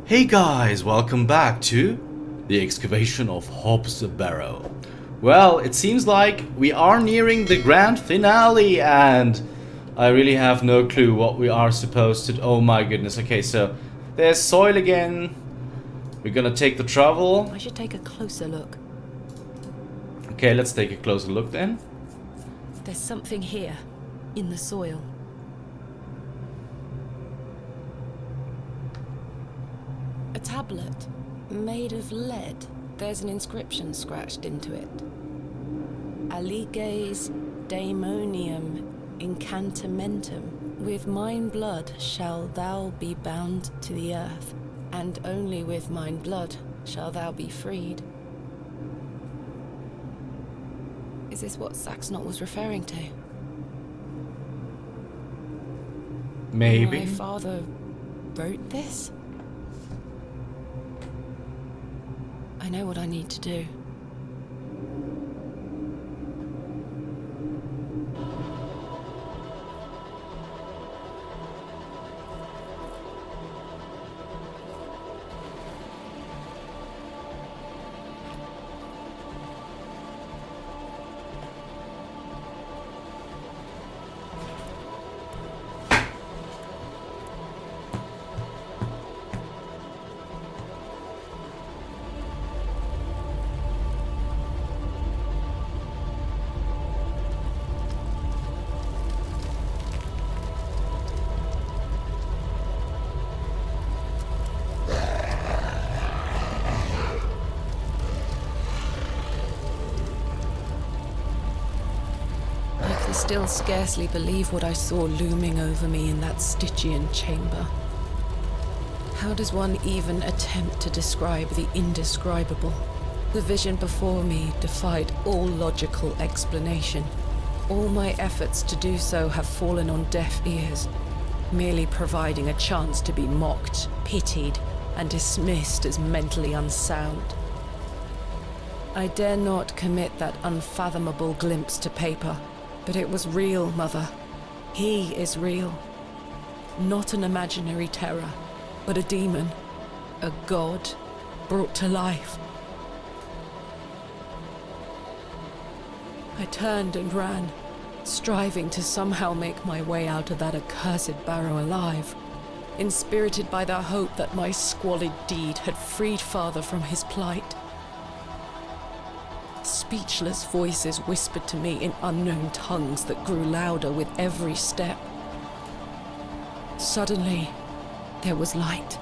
Hey guys, welcome back to the Excavation of Hob's Barrow. Well, it seems like we are nearing the grand finale and I really have no clue what we are supposed to... Oh my goodness, okay, so there's soil again. We're gonna take the trouble. I should take a closer look. Okay, let's take a closer look then. There's something here, in the soil. A tablet, made of lead. There's an inscription scratched into it. Aliges daemonium incantamentum. With mine blood shall thou be bound to the earth, and only with mine blood shall thou be freed. Is this what Saxnot was referring to? Maybe. My father wrote this? I know what I need to do. I still scarcely believe what I saw looming over me in that Stygian chamber. How does one even attempt to describe the indescribable? The vision before me defied all logical explanation. All my efforts to do so have fallen on deaf ears, merely providing a chance to be mocked, pitied, and dismissed as mentally unsound. I dare not commit that unfathomable glimpse to paper. But it was real, Mother. He is real. Not an imaginary terror, but a demon. A god brought to life. I turned and ran, striving to somehow make my way out of that accursed barrow alive, inspirited by the hope that my squalid deed had freed Father from his plight. Speechless voices whispered to me in unknown tongues that grew louder with every step. Suddenly, there was light.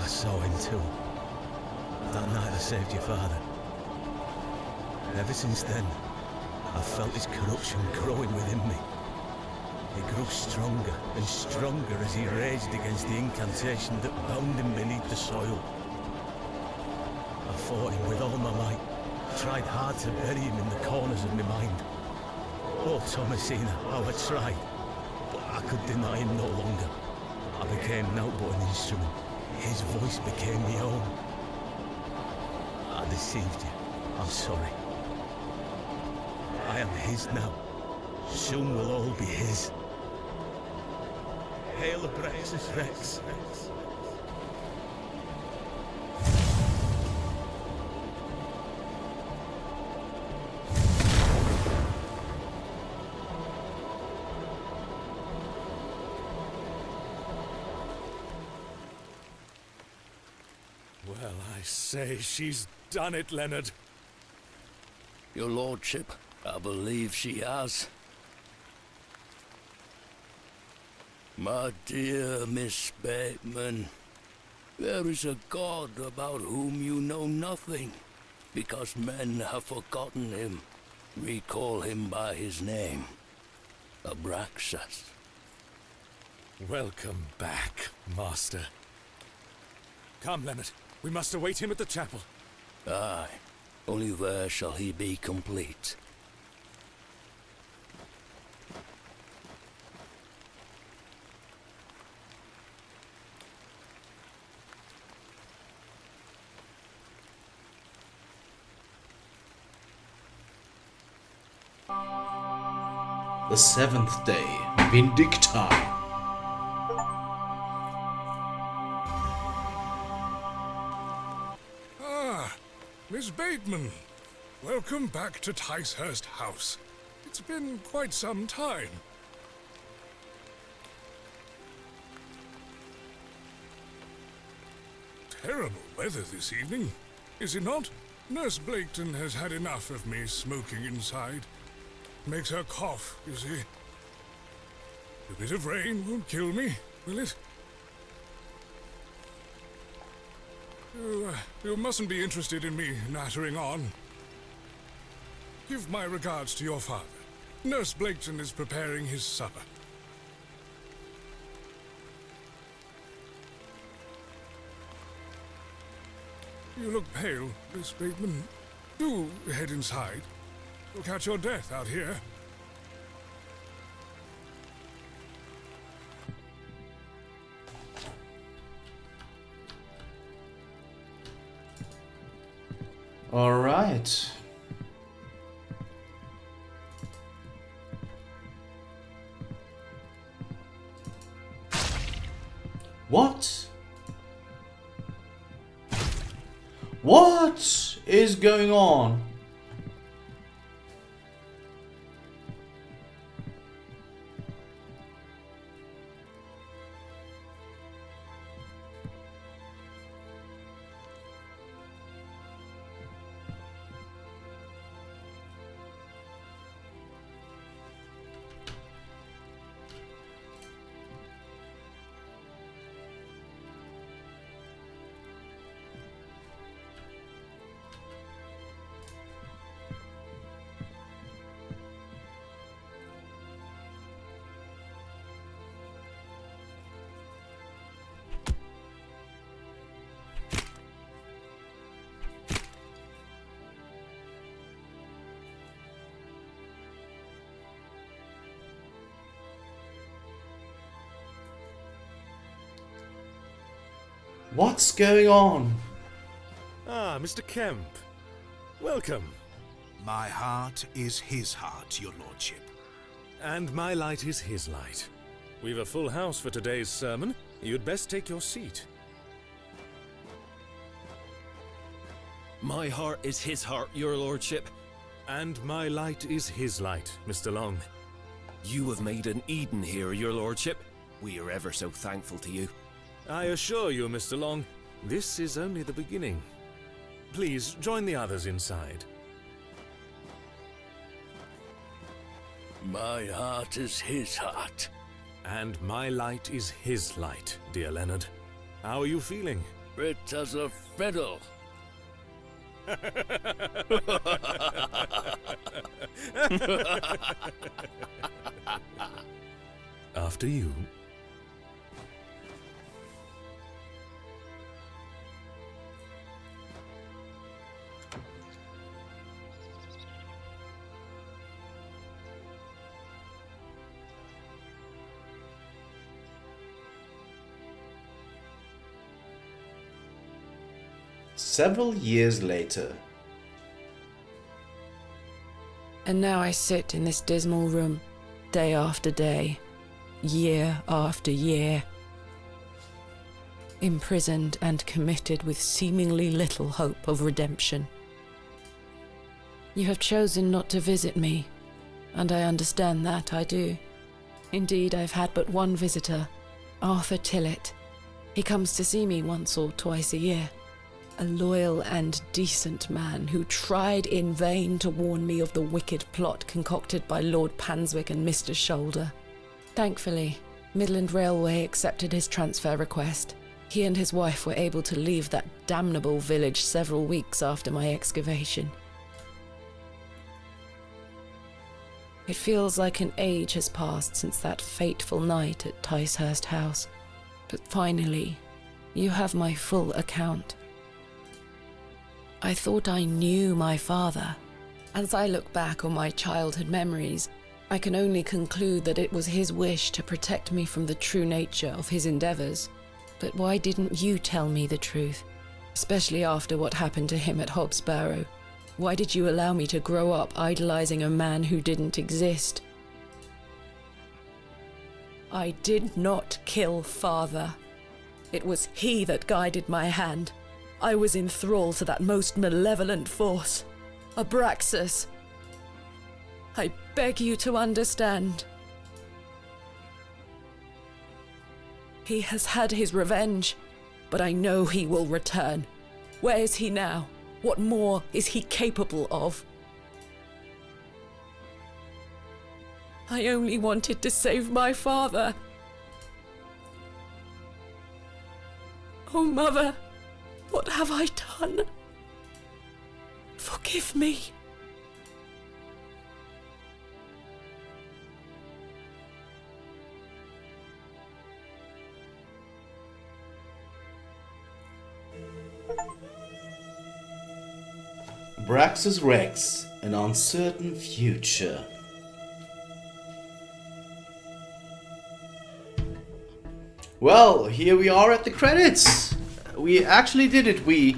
I saw him too. That night I saved your father. Ever since then, I felt his corruption growing within me. He grew stronger and stronger as he raged against the incantation that bound him beneath the soil. I fought him with all my might, tried hard to bury him in the corners of my mind. Oh, Thomasina, how I tried, but I could deny him no longer. I became naught but an instrument. His voice became my own. I deceived you. I'm sorry. I am his now. Soon we'll all be his. Hail Abraxas Rex. Well, I say, she's done it, Leonard. Your lordship, I believe she has. My dear Miss Bateman, there is a god about whom you know nothing, because men have forgotten him. Recall him by his name, Abraxas. Welcome back, Master. Come, Leonard. We must await him at the chapel. Aye, only there shall he be complete. The seventh day, Vindicti. Ah, Miss Bateman. Welcome back to Ticehurst House. It's been quite some time. Terrible weather this evening, is it not? Nurse Blaketon has had enough of me smoking inside. Makes her cough, you see. A bit of rain won't kill me, will it? You mustn't be interested in me nattering on. Give my regards to your father. Nurse Blaketon is preparing his supper. You look pale, Miss Bateman. Do head inside. You'll catch your death out here. All right. What? What is going on? What's going on? Ah, Mr. Kemp. Welcome. My heart is his heart, your lordship. And my light is his light. We've a full house for today's sermon. You'd best take your seat. My heart is his heart, your lordship. And my light is his light, Mr. Long. You have made an Eden here, your lordship. We are ever so thankful to you. I assure you, Mr. Long, this is only the beginning. Please, join the others inside. My heart is his heart. And my light is his light, dear Leonard. How are you feeling? Fit as a fiddle. After you. Several years later. And now I sit in this dismal room, day after day, year after year, imprisoned and committed with seemingly little hope of redemption. You have chosen not to visit me, and I understand that, I do. Indeed, I've had but one visitor, Arthur Tillett. He comes to see me once or twice a year. A loyal and decent man who tried in vain to warn me of the wicked plot concocted by Lord Panswick and Mr. Shoulder. Thankfully, Midland Railway accepted his transfer request. He and his wife were able to leave that damnable village several weeks after my excavation. It feels like an age has passed since that fateful night at Ticehurst House. But finally, you have my full account. I thought I knew my father. As I look back on my childhood memories, I can only conclude that it was his wish to protect me from the true nature of his endeavors. But why didn't you tell me the truth? Especially after what happened to him at Hobbs Barrow. Why did you allow me to grow up idolizing a man who didn't exist? I did not kill father. It was he that guided my hand. I was in thrall to that most malevolent force, Abraxas. I beg you to understand. He has had his revenge, but I know he will return. Where is he now? What more is he capable of? I only wanted to save my father. Oh, Mother, what have I done? Forgive me. Abraxas Rex, an uncertain future. Well, here we are at the credits. We actually did it. We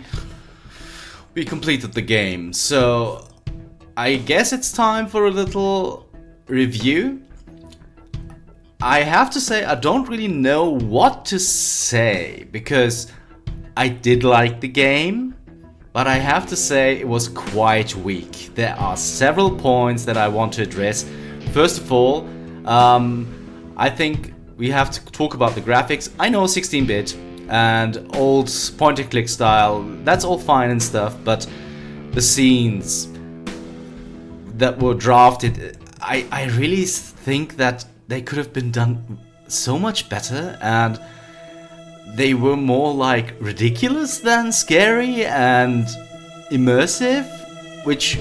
completed the game. So I guess it's time for a little review. I have to say I don't really know what to say because I did like the game, but I have to say it was quite weak. There are several points that I want to address. First of all, I think we have to talk about the graphics. I know 16-bit and old point-and-click style, that's all fine and stuff, but the scenes that were drafted, I really think that they could have been done so much better, and they were more like ridiculous than scary and immersive, which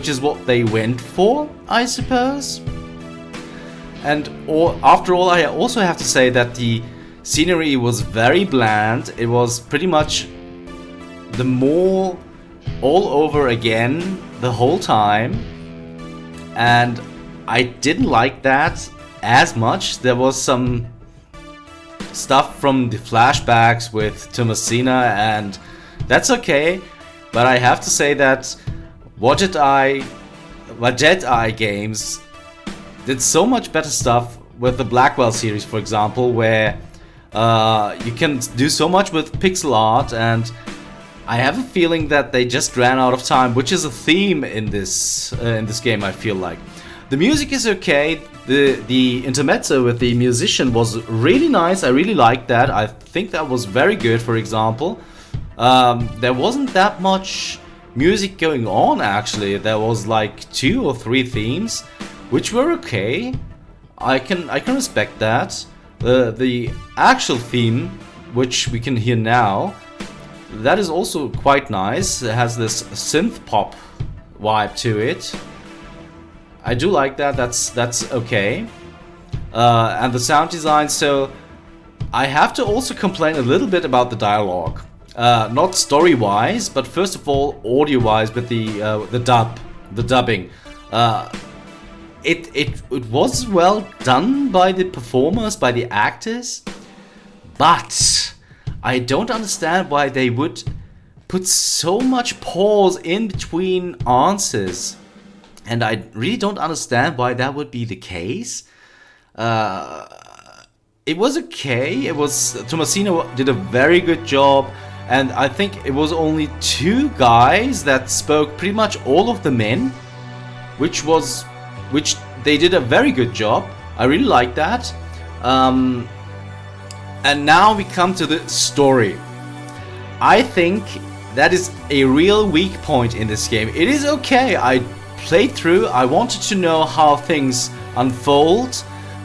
is what they went for, I suppose. And after all, I also have to say that the scenery was very bland. It was pretty much the mall all over again the whole time, and I didn't like that as much. There was some stuff from the flashbacks with Thomasina, and that's okay, but I have to say that What Did I games did so much better stuff with the Blackwell series, for example, where you can do so much with pixel art, and I have a feeling that they just ran out of time, which is a theme in this game. I feel like the music is okay. The intermezzo with the musician was really nice. I really liked that. I think that was very good. For example, there wasn't that much music going on. Actually, there was like 2 or 3 themes, which were okay. I can respect that. The actual theme, which we can hear now, that is also quite nice. It has this synth pop vibe to it. I do like that. That's okay. And the sound design. So I have to also complain a little bit about the dialogue. Not story-wise, but first of all, audio-wise, with the dubbing. It was well done by the performers, by the actors, but I don't understand why they would put so much pause in between answers, and I really don't understand why that would be the case. It was okay. Thomasina did a very good job, and I think it was only 2 guys that spoke pretty much all of the men, which they did a very good job. I really like that. And now we come to the story. I think that is a real weak point in this game. It is okay. I played through. I wanted to know how things unfold,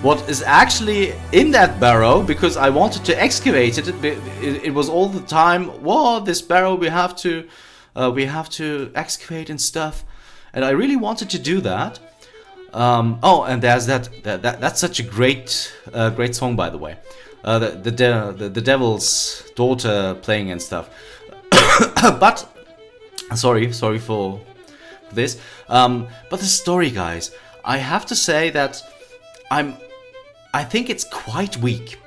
what is actually in that barrow, because I wanted to excavate it. It was all the time, whoa, this barrow we have to excavate and stuff, and I really wanted to do that. And there's that's such a great song, by the way. The Devil's Daughter playing and stuff. But sorry for this. But the story, guys, I have to say that I think it's quite weak.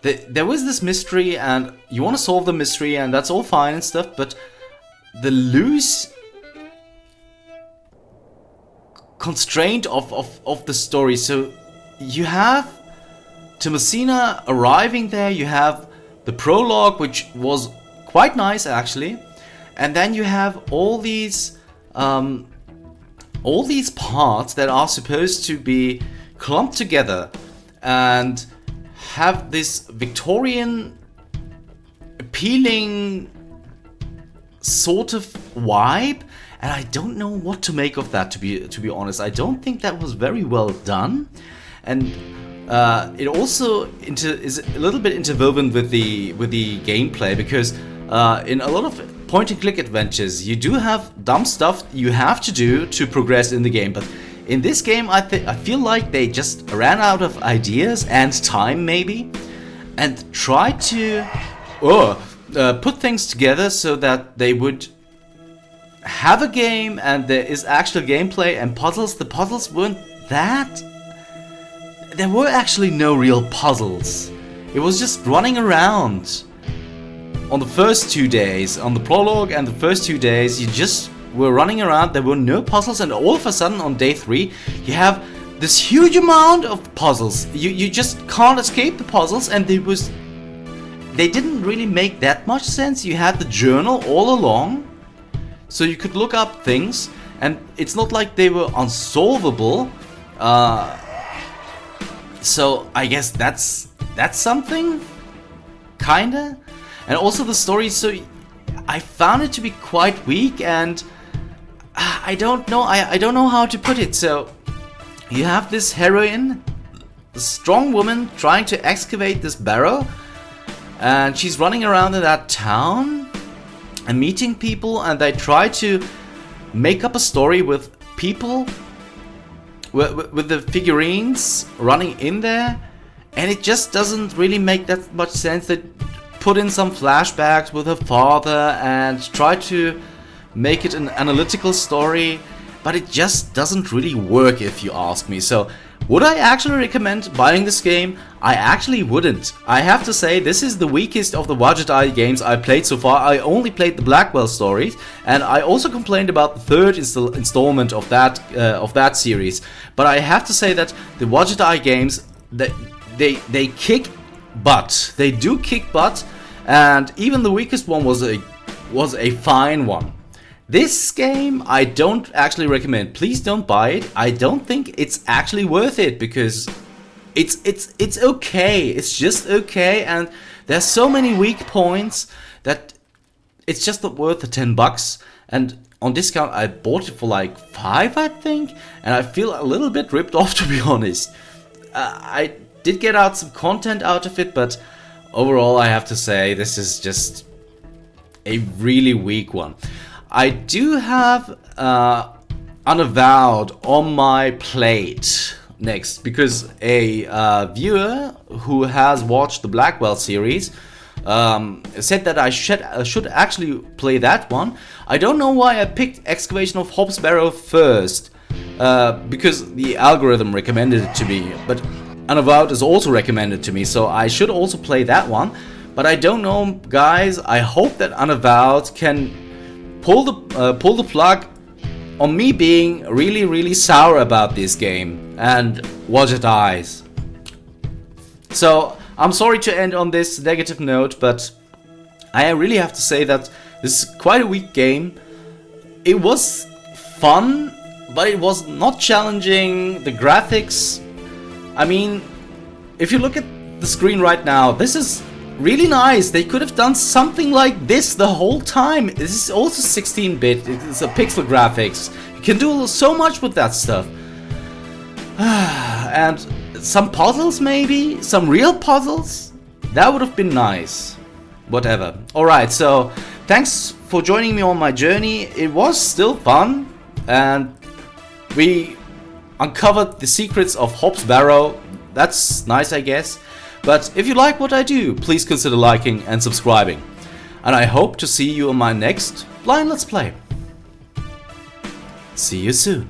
There was this mystery, and you want to solve the mystery, and that's all fine and stuff. But the loose constraint of the story. So you have Messina arriving there, you have the prologue, which was quite nice actually, and then you have all these parts that are supposed to be clumped together and have this Victorian appealing sort of vibe, and I don't know what to make of that, to be honest. I don't think that was very well done, and it also is a little bit interwoven with the gameplay, because in a lot of point-and-click adventures you do have dumb stuff you have to do to progress in the game, but in this game I feel like they just ran out of ideas and time maybe, and tried to put things together so that they would have a game and there is actual gameplay and puzzles. The puzzles weren't that. There were actually no real puzzles. It was just running around. On the first 2 days, on the prologue and the first 2 days, you just were running around. There were no puzzles, and all of a sudden on day 3 you have this huge amount of puzzles. You just can't escape the puzzles, and they didn't really make that much sense. You had the journal all along, so you could look up things, and it's not like they were unsolvable. So I guess that's something, kinda. And also the story, so I found it to be quite weak, and I don't know. I don't know how to put it. So you have this heroine, the strong woman, trying to excavate this barrow, and she's running around in that town and meeting people, and they try to make up a story with people, with the figurines running in there, and it just doesn't really make that much sense. They put in some flashbacks with her father and try to make it an analytical story, but it just doesn't really work, if you ask me. So would I actually recommend buying this game? I actually wouldn't. I have to say, this is the weakest of the Wajidai games I played so far. I only played the Blackwell stories, and I also complained about the third installment of that series. But I have to say that the Wajidai games, they kick butt. They do kick butt, and even the weakest one was a fine one. This game I don't actually recommend. Please don't buy it. I don't think it's actually worth it, because it's okay. It's just okay, and there's so many weak points that it's just not worth the $10. And on discount I bought it for like $5, I think, and I feel a little bit ripped off, to be honest. I did get out some content out of it, but overall I have to say this is just a really weak one. I do have Unavowed on my plate next, because a viewer who has watched the Blackwell series said that I should actually play that one. I don't know why I picked Excavation of Hob's Barrow first, because the algorithm recommended it to me, but Unavowed is also recommended to me, so I should also play that one. But I don't know, guys. I hope that Unavowed can pull the plug on me being really sour about this game and watch it dies. So I'm sorry to end on this negative note, but I really have to say that this is quite a weak game. It was fun, but it was not challenging. The graphics, I mean, if you look at the screen right now, this is really nice. They could have done something like this the whole time. This is also 16-bit. It's a pixel graphics. You can do so much with that stuff. And some puzzles, maybe? Some real puzzles? That would have been nice. Whatever. Alright, so thanks for joining me on my journey. It was still fun, and we uncovered the secrets of Hob's Barrow. That's nice, I guess. But if you like what I do, please consider liking and subscribing. And I hope to see you on my next Blind Let's Play. See you soon.